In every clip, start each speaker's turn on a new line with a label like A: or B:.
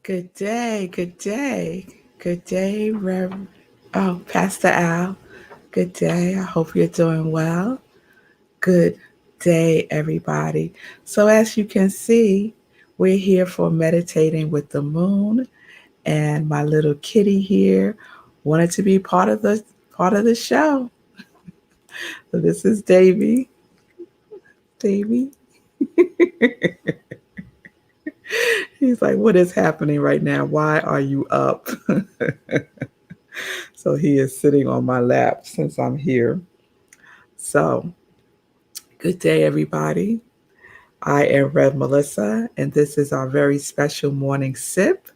A: Good day, good day, Pastor Al. Good day. I hope you're doing well. Good day, everybody. So, as you can see, we're here for meditating with the moon, and my little kitty here wanted to be part of the show. So, this is Davy. Davy. He's like, "What is happening right now? Why are you up?" So he is sitting on my lap since I'm here. So, good day, everybody. I am Melissa, and this is our very special morning sip.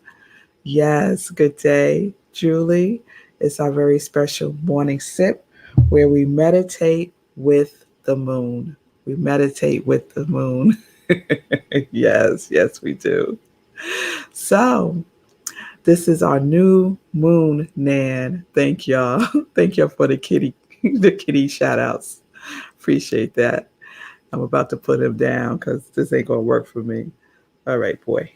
A: Yes, good day, Julie. It's our very special morning sip where we meditate with the moon. We meditate with the moon. Yes, we do. So, this is our new moon, Nan. Thank y'all. Thank y'all for the kitty, the kitty shout outs. Appreciate that. I'm about to put him down because this ain't gonna work for me. All right, boy.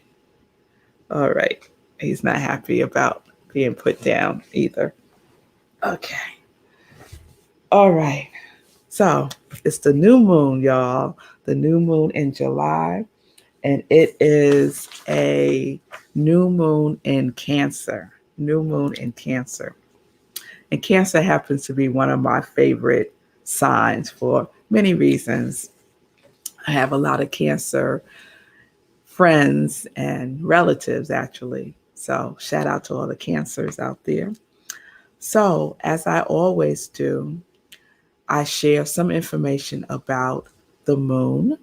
A: All right. He's not happy about being put down either. Okay. All right. So it's the new moon, y'all. The new moon in July. And it is a new moon in Cancer. New moon in Cancer. And Cancer happens to be one of my favorite signs for many reasons. I have a lot of Cancer friends and relatives, actually. So, shout out to all the Cancers out there. So, as I always do, I share some information about the moon.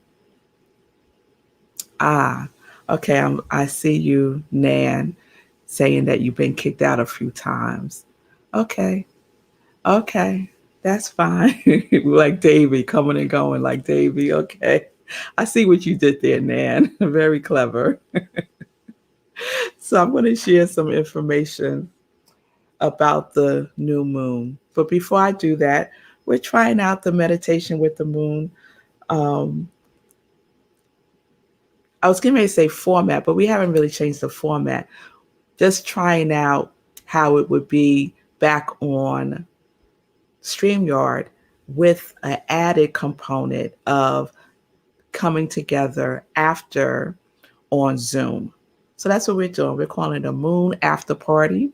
A: Ah, okay. I see you, Nan, saying that you've been kicked out a few times. Okay, okay, that's fine. Like Davy, coming and going like Davy. Okay, I see what you did there, Nan. Very clever. So I'm going to share some information about the new moon. But before I do that, we're trying out the meditation with the moon. Um, I was going to say format, but we haven't really changed the format. Just trying out how it would be back on StreamYard with an added component of coming together after on Zoom. So that's what we're doing. We're calling it a moon after party.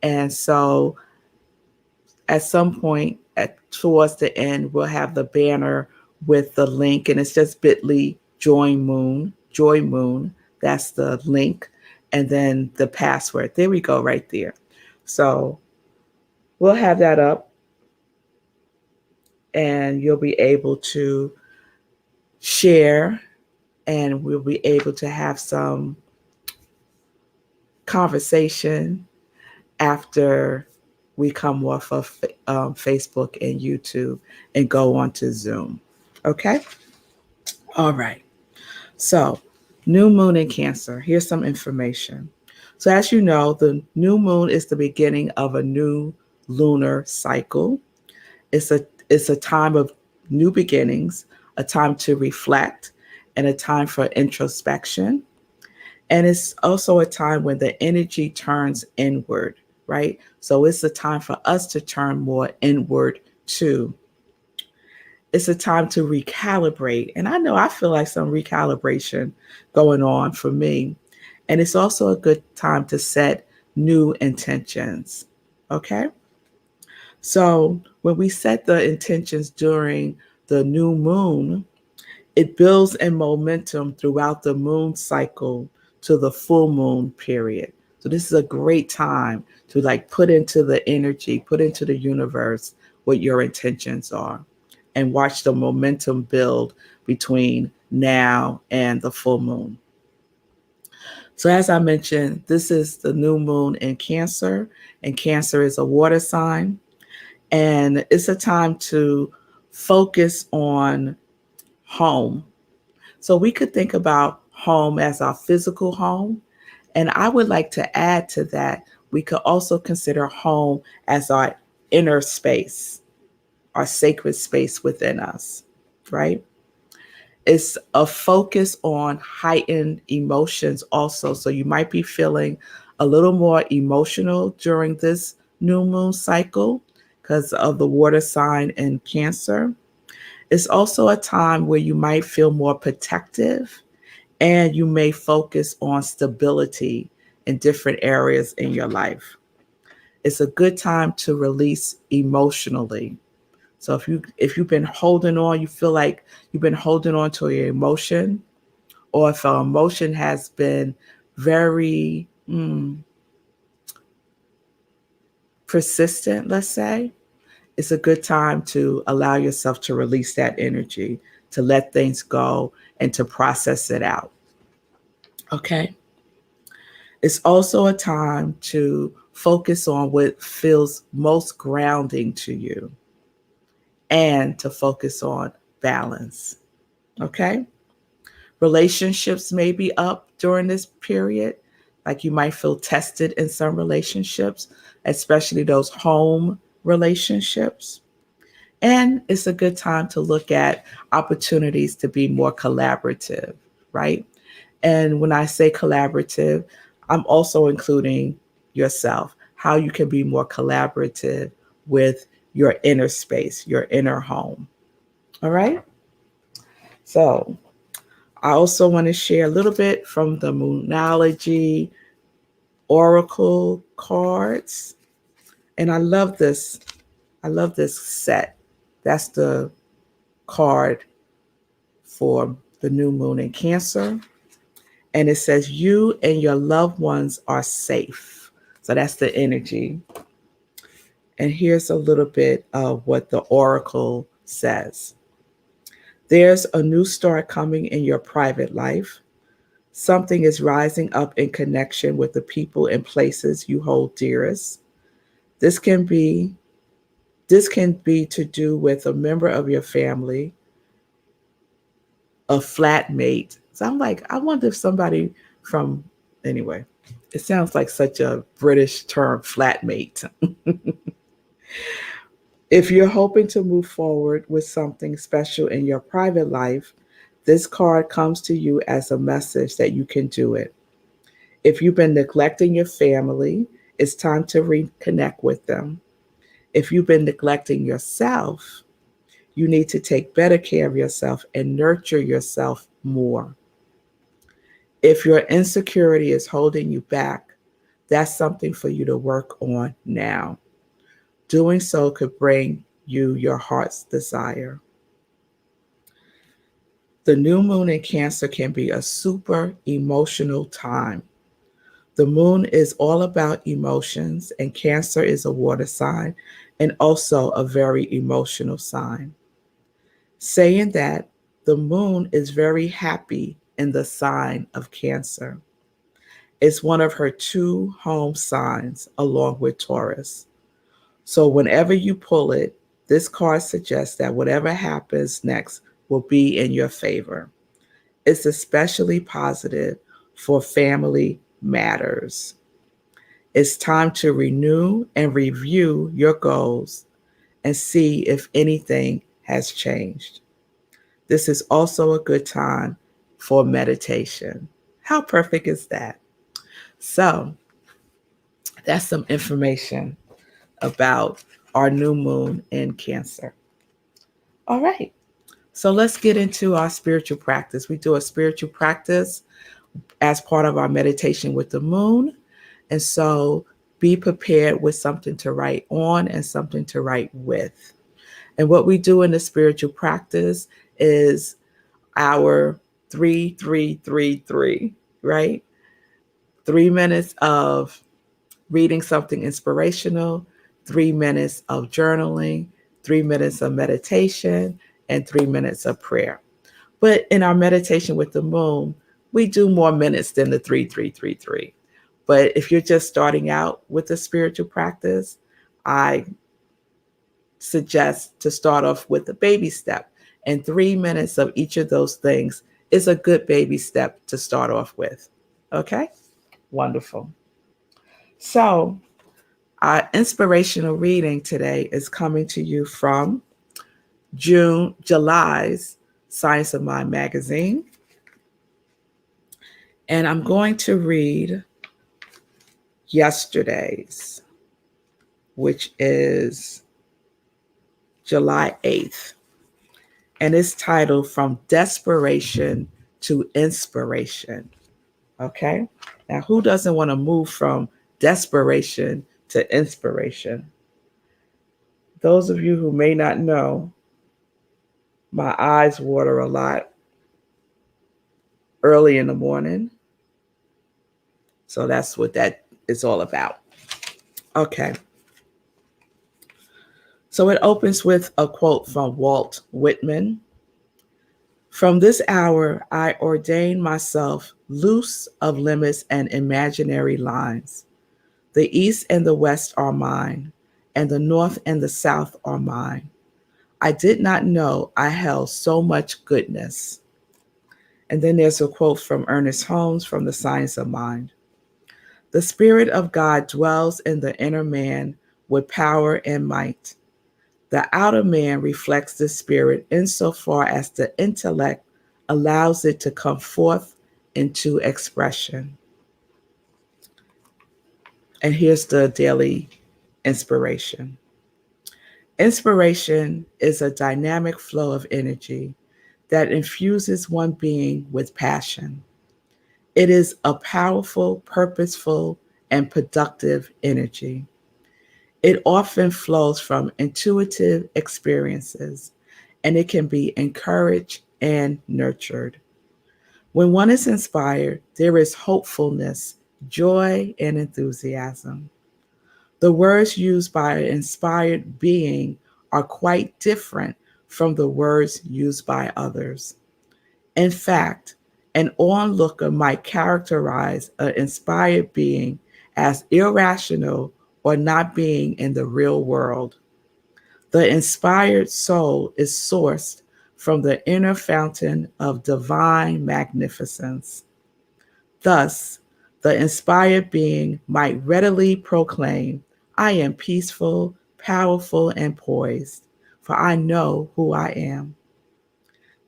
A: And so at some point towards the end, we'll have the banner with the link, and it's just bit.ly joy moon. That's the link. And then the password. There we go, right there. So we'll have that up, and you'll be able to share, and we'll be able to have some conversation after we come off of Facebook and YouTube and go on to Zoom. Okay? All right. So, new moon in Cancer. Here's some information. So, as you know, the new moon is the beginning of a new lunar cycle. It's a time of new beginnings, a time to reflect, and a time for introspection. And it's also a time when the energy turns inward, right? So it's a time for us to turn more inward too. It's a time to recalibrate. And I know I feel like some recalibration going on for me. And it's also a good time to set new intentions. Okay. So when we set the intentions during the new moon, it builds in momentum throughout the moon cycle to the full moon period. So this is a great time to like put into the energy, put into the universe what your intentions are and watch the momentum build between now and the full moon. So as I mentioned, this is the new moon in Cancer, and Cancer is a water sign, and it's a time to focus on home. So we could think about home as our physical home. And I would like to add to that, we could also consider home as our inner space, our sacred space within us, right? It's a focus on heightened emotions also. So you might be feeling a little more emotional during this new moon cycle because of the water sign in Cancer. It's also a time where you might feel more protective and you may focus on stability in different areas in your life. It's a good time to release emotionally. So if you've been holding on, you feel like you've been holding on to your emotion, or if an emotion has been very persistent, let's say, it's a good time to allow yourself to release that energy, to let things go, and to process it out. Okay. It's also a time to focus on what feels most grounding to you and to focus on balance. Okay. Relationships may be up during this period. Like you might feel tested in some relationships, especially those home relationships. And it's a good time to look at opportunities to be more collaborative, right? And when I say collaborative, I'm also including yourself, how you can be more collaborative with your inner space, your inner home. All right. So I also want to share a little bit from the Moonology Oracle cards. And I love this. I love this set. That's the card for the new moon in Cancer. And it says, you and your loved ones are safe. So that's the energy. And here's a little bit of what the Oracle says. There's a new start coming in your private life. Something is rising up in connection with the people and places you hold dearest. This can be this can be to do with a member of your family, a flatmate. So I'm like, I wonder if somebody from anyway, it sounds like such a British term, flatmate. If you're hoping to move forward with something special in your private life, this card comes to you as a message that you can do it. If you've been neglecting your family, it's time to reconnect with them. If you've been neglecting yourself, you need to take better care of yourself and nurture yourself more. If your insecurity is holding you back, that's something for you to work on now. Doing so could bring you your heart's desire. The new moon in Cancer can be a super emotional time. The moon is all about emotions, and Cancer is a water sign and also a very emotional sign. Saying that, the moon is very happy in the sign of Cancer. It's one of her two home signs along with Taurus. So whenever you pull it, this card suggests that whatever happens next will be in your favor. It's especially positive for family matters. It's time to renew and review your goals and see if anything has changed. This is also a good time for meditation. How perfect is that? So, that's some information about our new moon in Cancer. All right. So, let's get into our spiritual practice. We do a spiritual practice as part of our meditation with the moon. And so, be prepared with something to write on and something to write with. And what we do in the spiritual practice is our 3-3-3-3, right? 3 minutes of reading something inspirational, 3 minutes of journaling, 3 minutes of meditation, and 3 minutes of prayer. But in our meditation with the moon, we do more minutes than the 3-3-3-3. But if you're just starting out with the spiritual practice, I suggest to start off with a baby step. And 3 minutes of each of those things is a good baby step to start off with. Okay? Wonderful. So, our inspirational reading today is coming to you from July's Science of Mind magazine. And I'm going to read yesterday's, which is July 8th. And it's titled From Desperation to Inspiration. Okay? Now, who doesn't want to move from desperation to inspiration? Those of you who may not know, my eyes water a lot early in the morning. So that's what that is all about. Okay. So it opens with a quote from Walt Whitman. From this hour, I ordain myself loose of limits and imaginary lines. The East and the West are mine, and the North and the South are mine. I did not know I held so much goodness. And then there's a quote from Ernest Holmes from The Science of Mind. The Spirit of God dwells in the inner man with power and might. The outer man reflects the Spirit insofar as the intellect allows it to come forth into expression. And here's the daily inspiration. Inspiration is a dynamic flow of energy that infuses one being with passion. It is a powerful, purposeful, and productive energy. It often flows from intuitive experiences, and it can be encouraged and nurtured. When one is inspired, there is hopefulness, joy, and enthusiasm. The words used by an inspired being are quite different from the words used by others. In fact, an onlooker might characterize an inspired being as irrational or not being in the real world. The inspired soul is sourced from the inner fountain of divine magnificence. Thus, the inspired being might readily proclaim, I am peaceful, powerful, and poised, for I know who I am.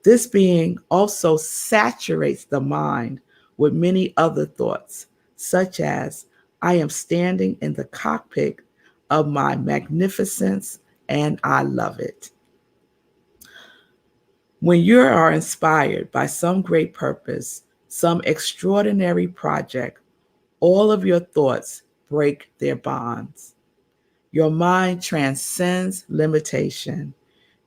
A: This being also saturates the mind with many other thoughts, such as, I am standing in the cockpit of my magnificence and I love it. When you are inspired by some great purpose, some extraordinary project, all of your thoughts break their bonds. Your mind transcends limitation.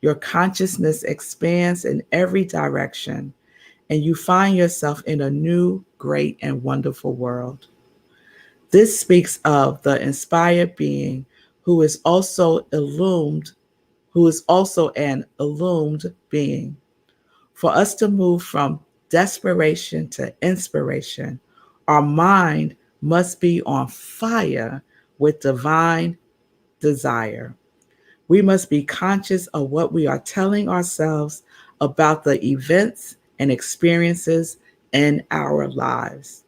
A: Your consciousness expands in every direction, and you find yourself in a new, great, and wonderful world. This speaks of the inspired being who is also illumined, who is also an illumined being. For us to move from desperation to inspiration, our mind must be on fire with divine desire. We must be conscious of what we are telling ourselves about the events and experiences in our lives.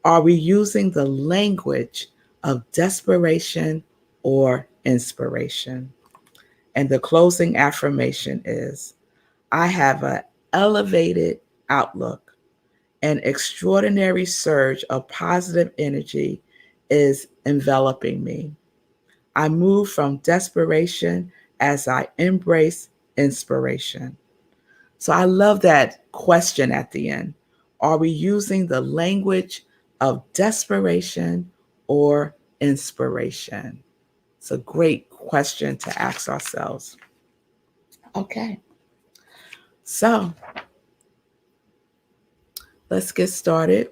A: Are we using the language of desperation or inspiration? And the closing affirmation is, I have an elevated outlook. An extraordinary surge of positive energy is enveloping me. I move from desperation as I embrace inspiration. So I love that question at the end. Are we using the language of desperation or inspiration? It's a great question to ask ourselves. Okay, so let's get started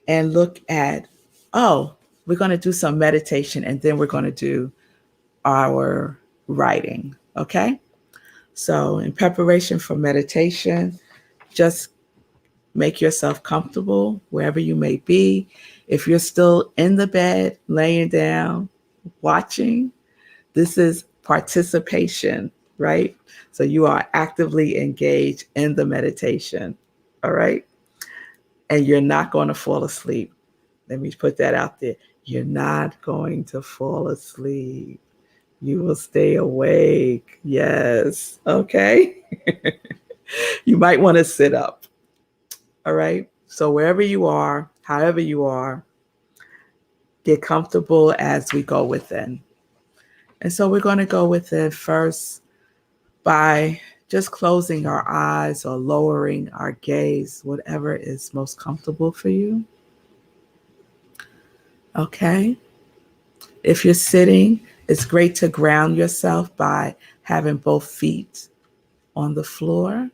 A: and look at, we're going to do some meditation and then we're going to do our writing. Okay. So, in preparation for meditation, just make yourself comfortable wherever you may be. If you're still in the bed, laying down, watching, this is participation, right? So, you are actively engaged in the meditation. All right. And you're not going to fall asleep. Let me put that out there. You're not going to fall asleep. You will stay awake. Yes. Okay. You might want to sit up. All right. So wherever you are, however you are, get comfortable as we go within. And so we're going to go within first by just closing our eyes or lowering our gaze, whatever is most comfortable for you. Okay. If you're sitting, it's great to ground yourself by having both feet on the floor.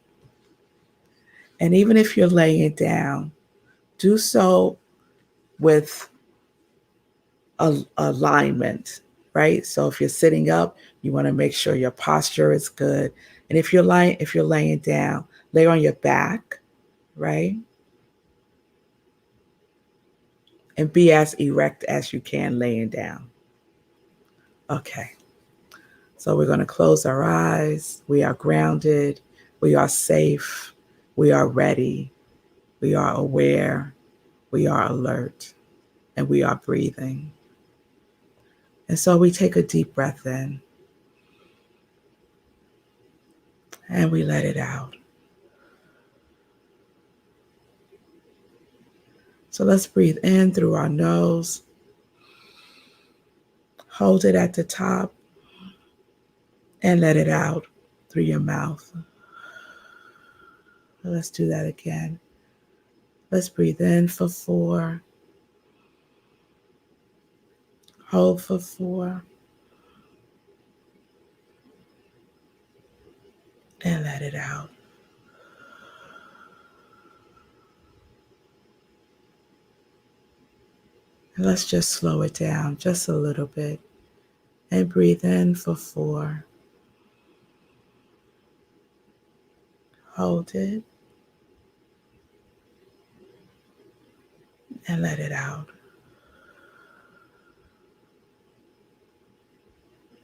A: And even if you're laying down, do so with alignment, right? So if you're sitting up, you want to make sure your posture is good. And if you're laying down, lay on your back, right? And be as erect as you can laying down. Okay. So we're going to close our eyes. We are grounded. We are safe. We are ready. We are aware. We are alert. And we are breathing. And so we take a deep breath in and we let it out. So let's breathe in through our nose. Hold it at the top and let it out through your mouth. Let's do that again. Let's breathe in for 4. Hold for 4. And let it out. And let's just slow it down just a little bit. And breathe in for 4. Hold it. And let it out.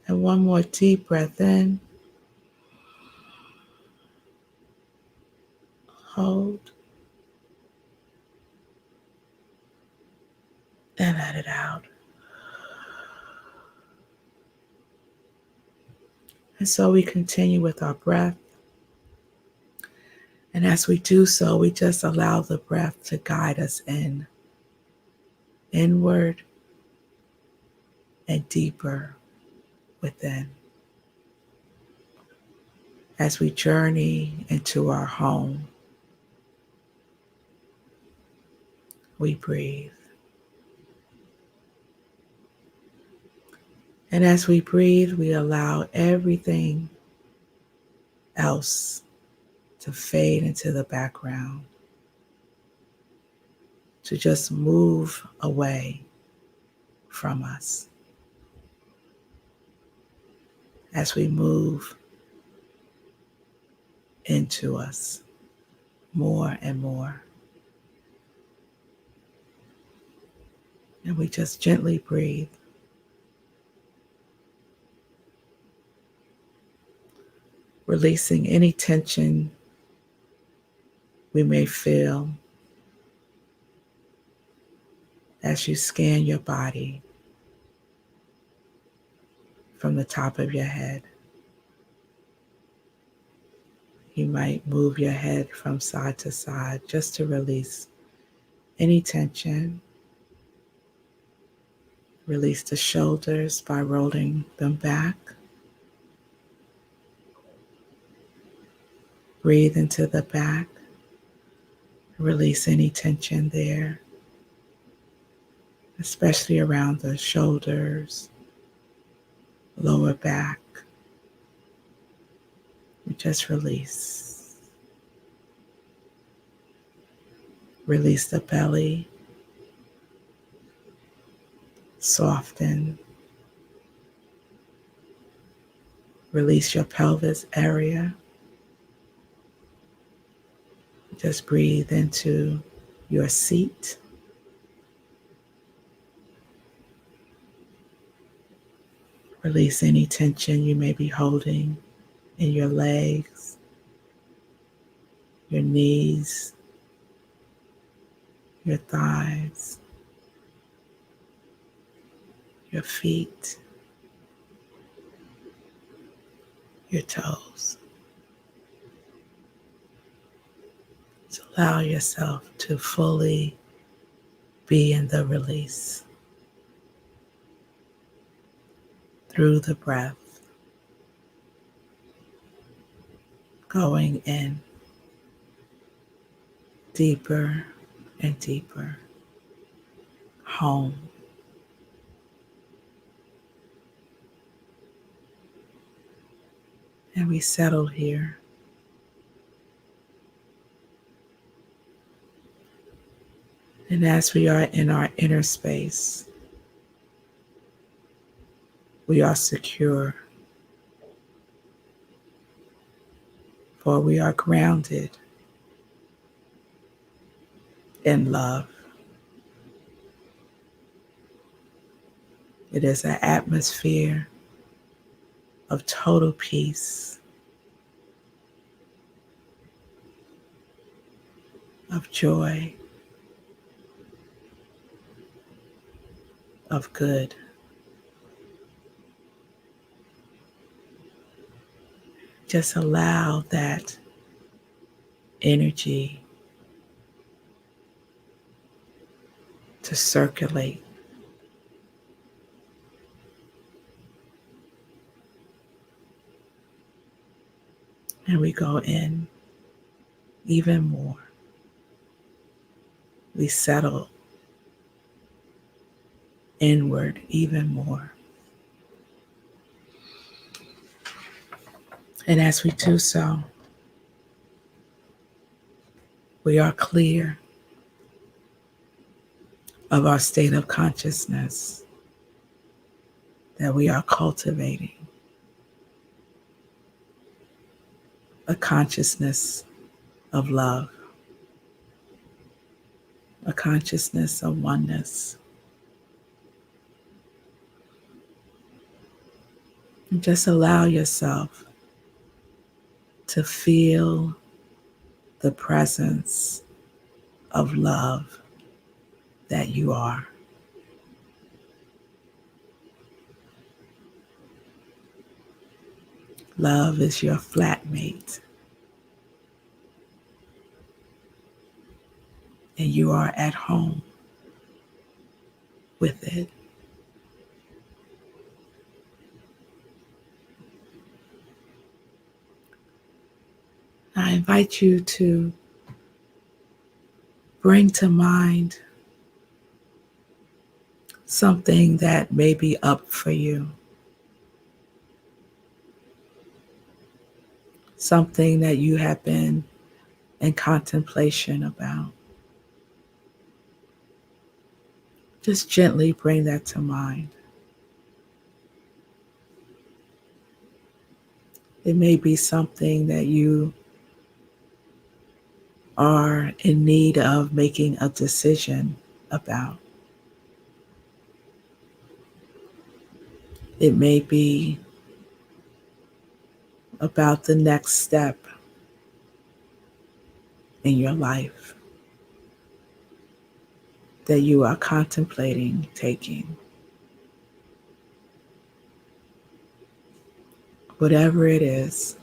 A: And one more deep breath in. Hold. And let it out. And so we continue with our breath. And as we do so, we just allow the breath to guide us inward, and deeper within. As we journey into our home, we breathe. And as we breathe, we allow everything else to fade into the background, to just move away from us. As we move into us more and more. And we just gently breathe. Releasing any tension we may feel as you scan your body from the top of your head. You might move your head from side to side just to release any tension. Release the shoulders by rolling them back. Breathe into the back. Release any tension there, especially around the shoulders, lower back. We just release. Release the belly. Soften. Release your pelvis area. Just breathe into your seat. Release any tension you may be holding in your legs, your knees, your thighs, your feet, your toes. Allow yourself to fully be in the release through the breath, going in deeper and deeper, home. And we settle here. And as we are in our inner space, we are secure, for we are grounded in love. It is an atmosphere of total peace, of joy, of good. Just allow that energy to circulate. And we go in even more. We settle inward even more. And as we do so, we are clear of our state of consciousness that we are cultivating, a consciousness of love, a consciousness of oneness. And just allow yourself to feel the presence of love that you are. Love is your flatmate, and you are at home with it. I invite you to bring to mind something that may be up for you, something that you have been in contemplation about. Just gently bring that to mind. It may be something that you are in need of making a decision about. It may be about the next step in your life that you are contemplating taking. Whatever it is,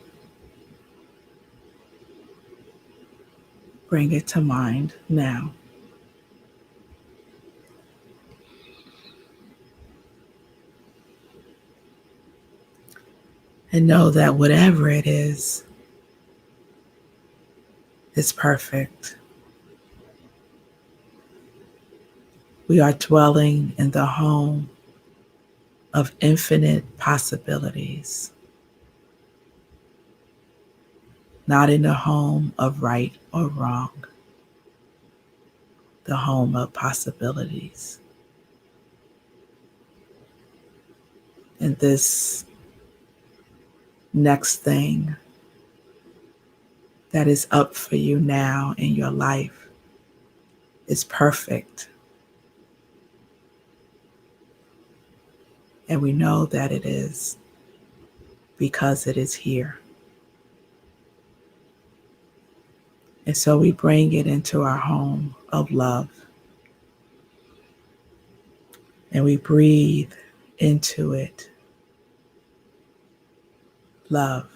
A: bring it to mind now. And know that whatever it is perfect. We are dwelling in the home of infinite possibilities, not in the home of right or wrong, the home of possibilities. And this next thing that is up for you now in your life is perfect. And we know that it is because it is here. And so we bring it into our home of love. And we breathe into it love.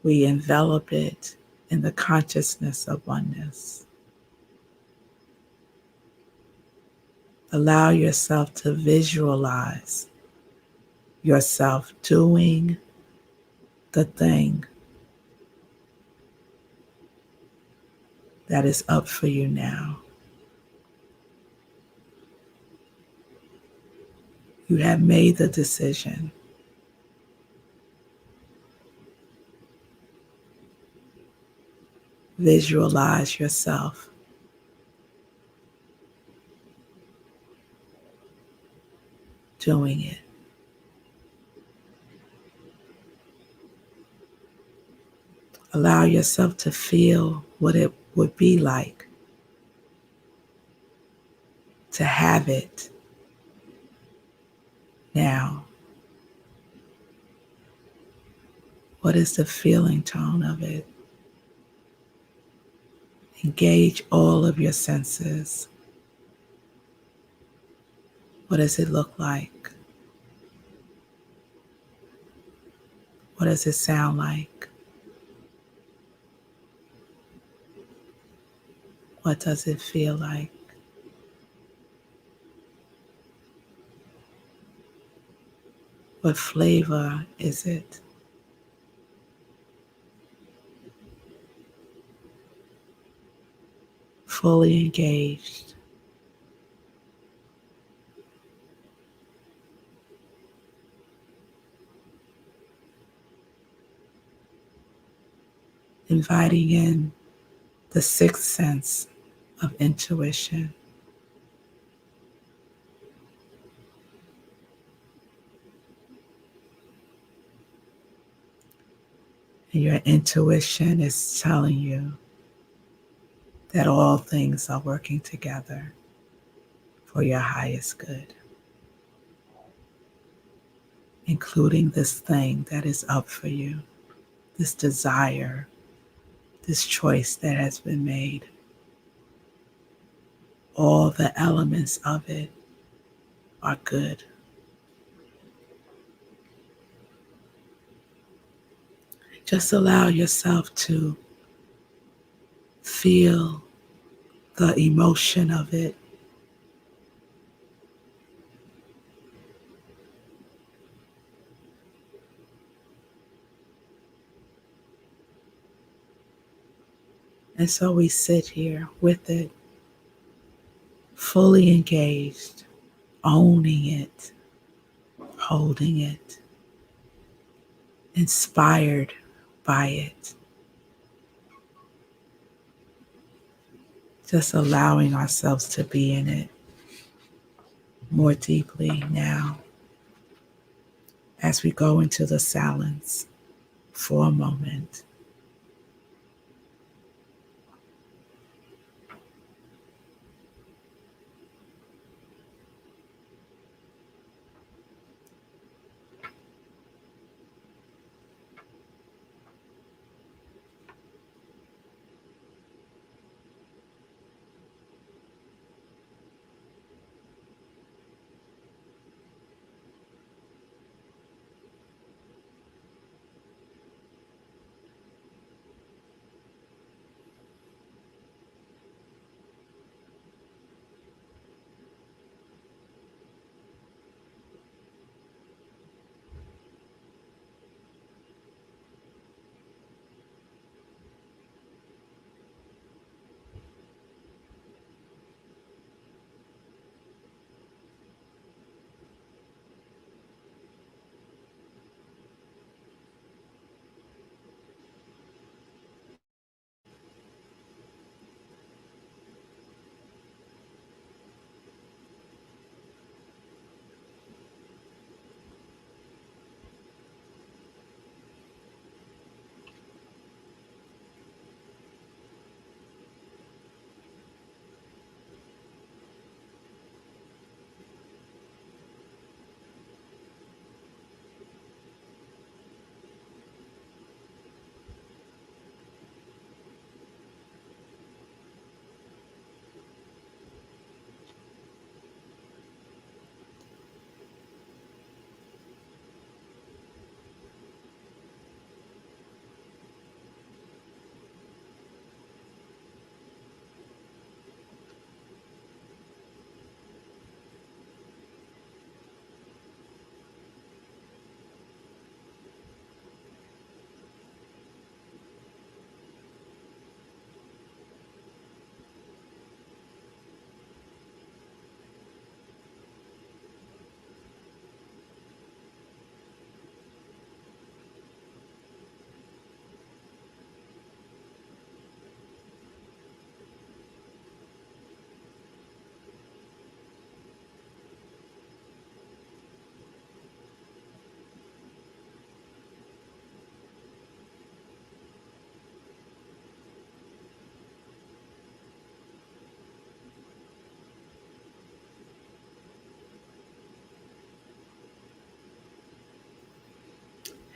A: We envelop it in the consciousness of oneness. Allow yourself to visualize yourself doing the thing that is up for you now. You have made the decision. Visualize yourself doing it. Allow yourself to feel what it would be like to have it now. What is the feeling tone of it? Engage all of your senses. What does it look like? What does it sound like? What does it feel like? What flavor is it? Fully engaged. Inviting in the sixth sense of intuition. And your intuition is telling you that all things are working together for your highest good, including this thing that is up for you, this desire, this choice that has been made. All the elements of it are good. Just allow yourself to feel the emotion of it. And so we sit here with it, fully engaged, owning it, holding it, inspired by it. Just allowing ourselves to be in it more deeply now as we go into the silence for a moment.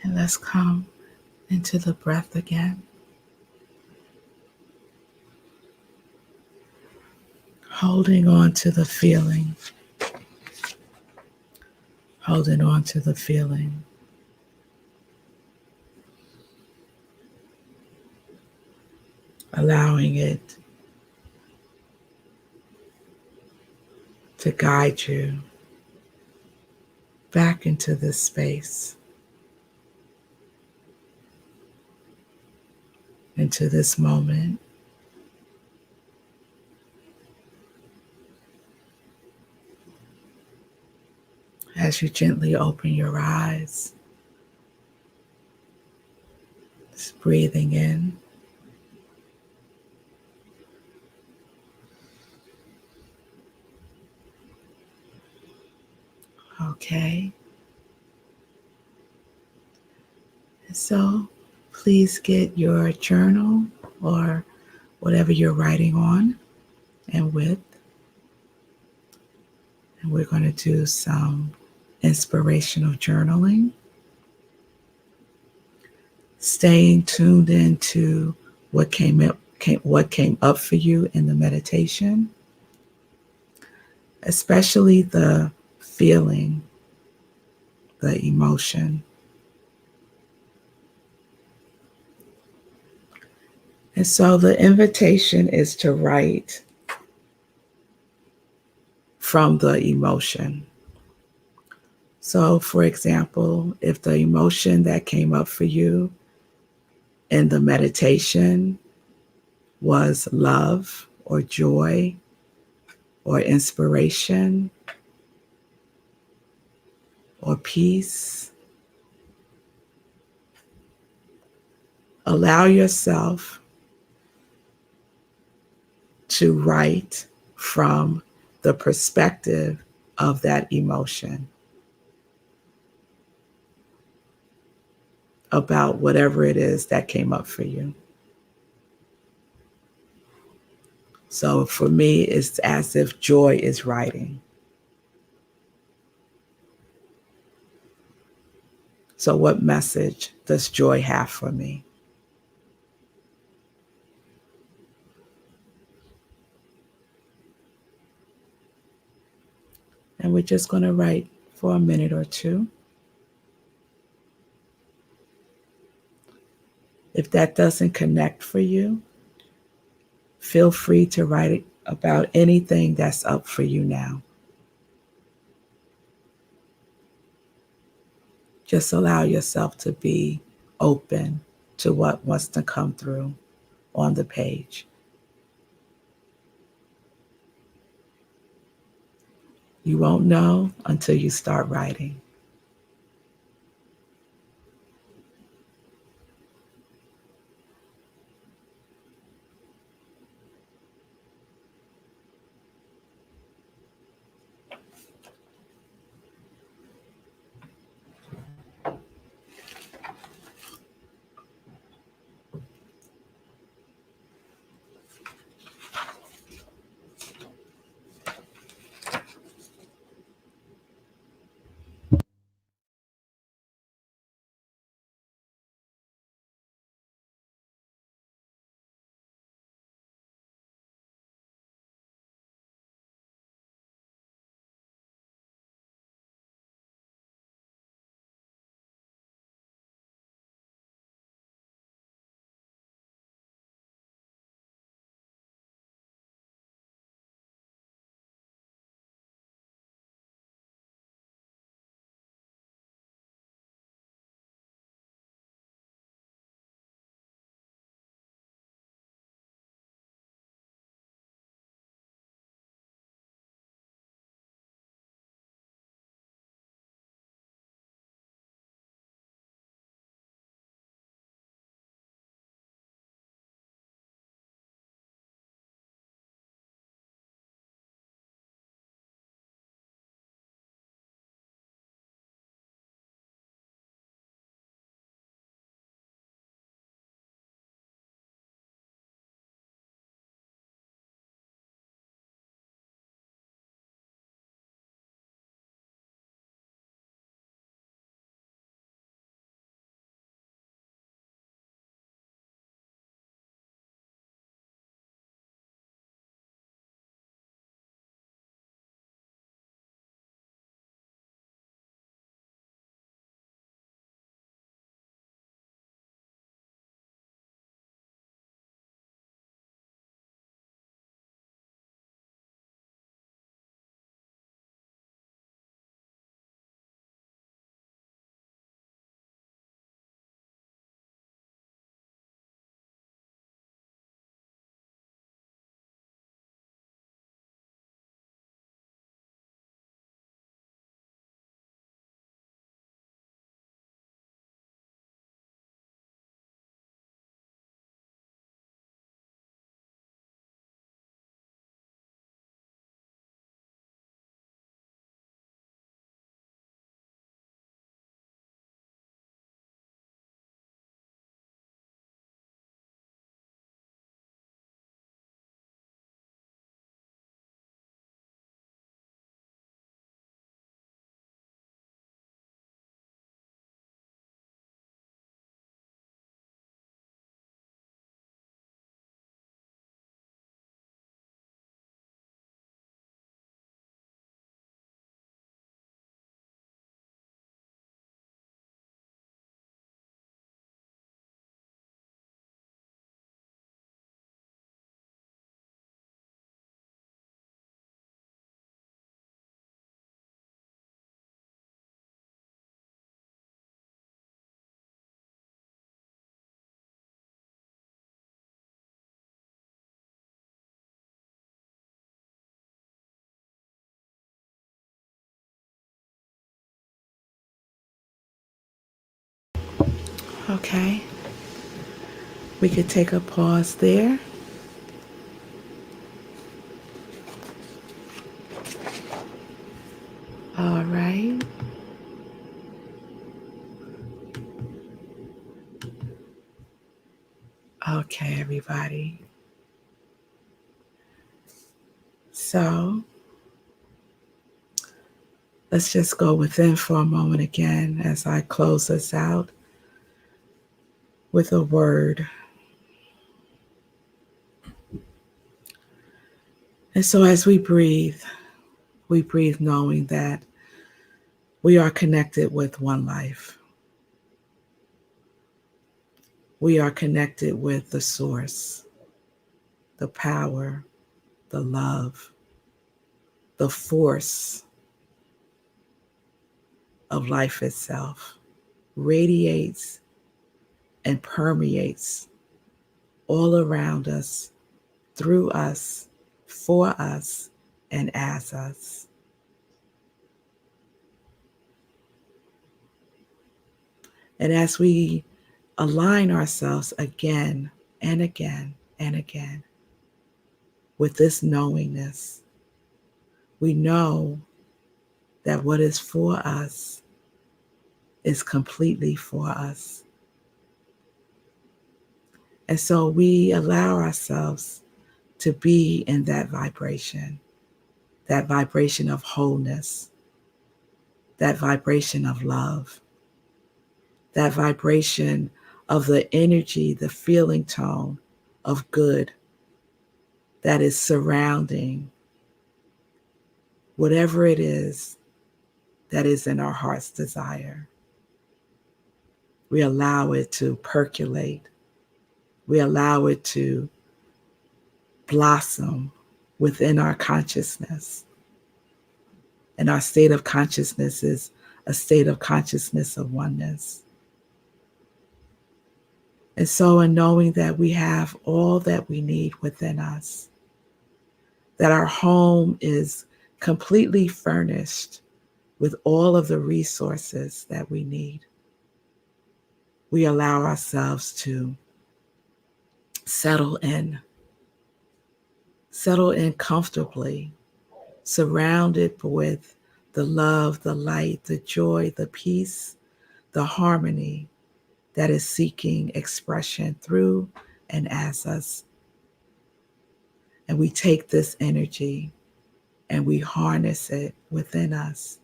A: And let's come into the breath again. Holding on to the feeling. Holding on to the feeling. Allowing it to guide you back into this space, into this moment. As you gently open your eyes, just breathing in. Okay. So please get your journal or whatever you're writing on and with. And we're going to do some inspirational journaling, staying tuned into what came up for you in the meditation, especially the feeling, the emotion. And so the invitation is to write from the emotion. So, for example, if the emotion that came up for you in the meditation was love or joy or inspiration or peace, allow yourself to write from the perspective of that emotion about whatever it is that came up for you. So for me, it's as if joy is writing. So, what message does joy have for me? And we're just going to write for a minute or two. If that doesn't connect for you, feel free to write about anything that's up for you now. Just allow yourself to be open to what wants to come through on the page. You won't know until you start writing. Okay, we could take a pause there. All right. Okay, everybody. So let's just go within for a moment again as I close us out with a word. And so as we breathe knowing that we are connected with one life. We are connected with the source, the power, the love, the force of life itself radiates and permeates all around us, through us, for us, and as us. And as we align ourselves again and again and again with this knowingness, we know that what is for us is completely for us. And so we allow ourselves to be in that vibration of wholeness, that vibration of love, that vibration of the energy, the feeling tone of good that is surrounding whatever it is that is in our heart's desire. We allow it to percolate. We allow it to blossom within our consciousness. And our state of consciousness is a state of consciousness of oneness. And so, in knowing that we have all that we need within us, that our home is completely furnished with all of the resources that we need, we allow ourselves to settle in comfortably, surrounded with the love, the light, the joy, the peace, the harmony that is seeking expression through and as us. And we take this energy and we harness it within us,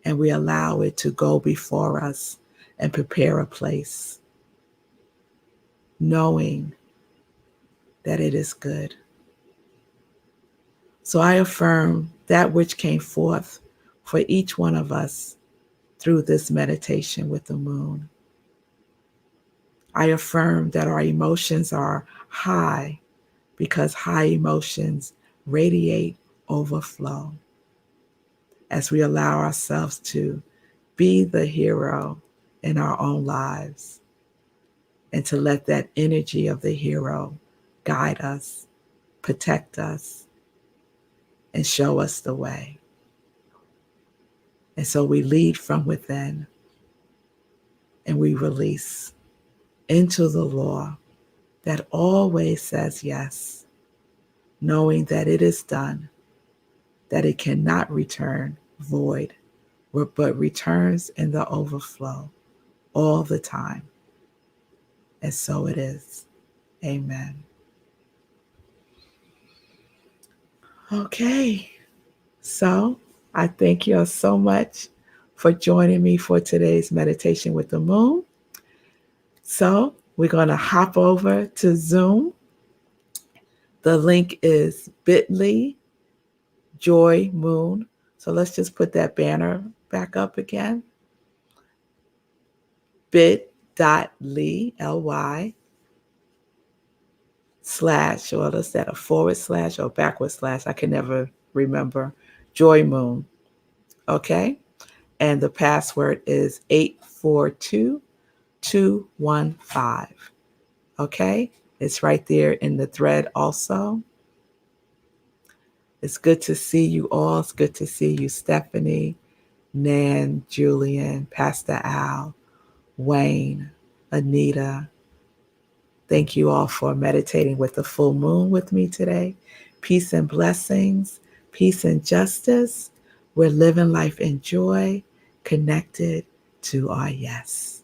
A: and we allow it to go before us and prepare a place, knowing that it is good. So I affirm that which came forth for each one of us through this meditation with the moon. I affirm that our emotions are high because high emotions radiate overflow as we allow ourselves to be the hero in our own lives and to let that energy of the hero guide us, protect us, and show us the way. And so we lead from within and we release into the law that always says yes, knowing that it is done, that it cannot return void, but returns in the overflow all the time. And so it is. Amen. Okay, so I thank you all so much for joining me for today's meditation with the moon. So we're going to hop over to Zoom. The link is bit.ly Joy Moon. So let's just put that banner back up again. bit.ly, L-Y, / or is that a / or / I can never remember. Joy Moon. Okay. And the password is 842215. Okay. It's right there in the thread also. It's good to see you all. It's good to see you, Stephanie, Nan, Julian, Pastor Al, Wayne, Anita. Thank you all for meditating with the full moon with me today. Peace and blessings, peace and justice. We're living life in joy, connected to our yes.